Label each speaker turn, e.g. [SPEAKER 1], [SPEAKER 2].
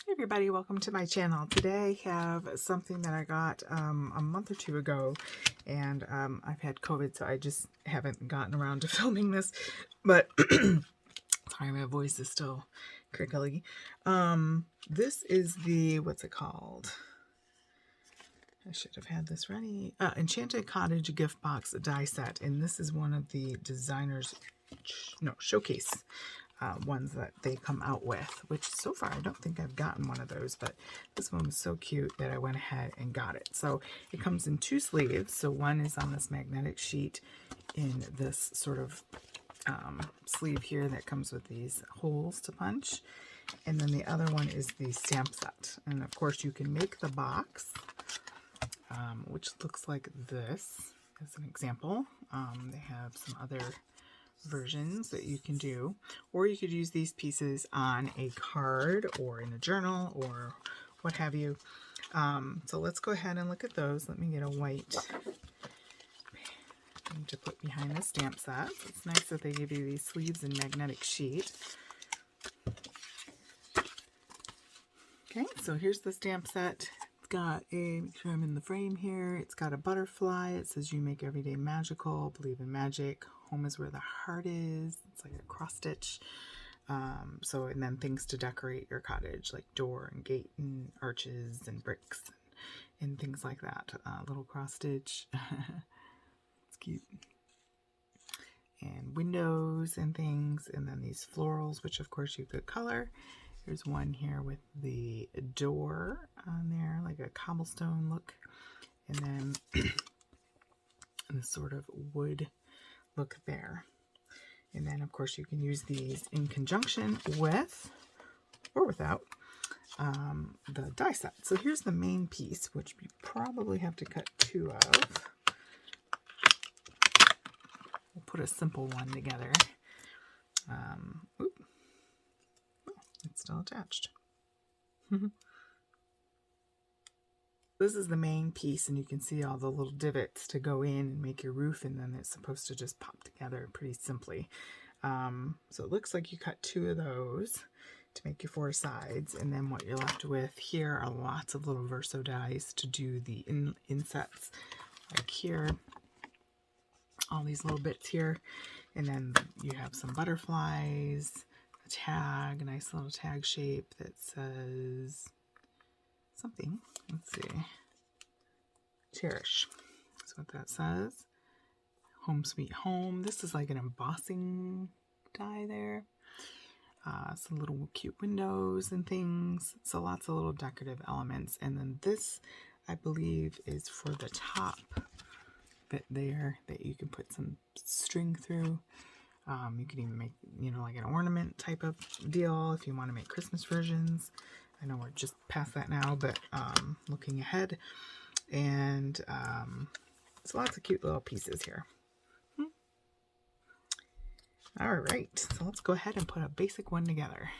[SPEAKER 1] Hey everybody, welcome to my channel. Today I have something that I got a month or two ago, and I've had COVID, so I just haven't gotten around to filming this, but sorry, my voice is still crickly. This is the, what's it called? I should have had this ready. Enchanted Cottage gift box die set, and this is one of the designers, showcase ones that they come out with, which so far I don't think I've gotten one of those, but this one was so cute that I went ahead and got it. So it comes in two sleeves. So one is on this magnetic sheet in this sort of sleeve here that comes with these holes to punch, and then the other one is the stamp set. And of course you can make the box, which looks like this as an example. They have some other versions that you can do, or you could use these pieces on a card or in a journal or what have you. So let's go ahead and look at those. Let me get a white thing to put behind the stamp set. It's nice that they give you these sleeves and magnetic sheet. Okay, so here's the stamp set. It's got a, make sure I'm in the frame here, it's got a butterfly. It says you make every day magical, believe in magic, home is where the heart is. It's like a cross stitch. And then things to decorate your cottage, like door and gate and arches and bricks and things like that. Little cross stitch. It's cute. And windows and things, and then these florals, which of course you could color. There's one here with the door on there, like a cobblestone look, and then this sort of wood look there. And then of course you can use these in conjunction with or without the die set. So here's the main piece, which we probably have to cut two of. We'll put a simple one together. It's still attached. This is the main piece, and you can see all the little divots to go in and make your roof, and then it's supposed to just pop together pretty simply. So it looks like you cut two of those to make your four sides, and then what you're left with here are lots of little verso dies to do the insets, like here, all these little bits here, and then you have some butterflies, a tag, a nice little tag shape that says something. Let's see. Cherish. That's what that says. Home sweet home. This is like an embossing die there. Some little cute windows and things. So lots of little decorative elements. And then this, I believe, is for the top bit there that you can put some string through. You can even make, like an ornament type of deal if you want to make Christmas versions. I know we're just past that now, but looking ahead. And so lots of cute little pieces here. All right, so let's go ahead and put a basic one together.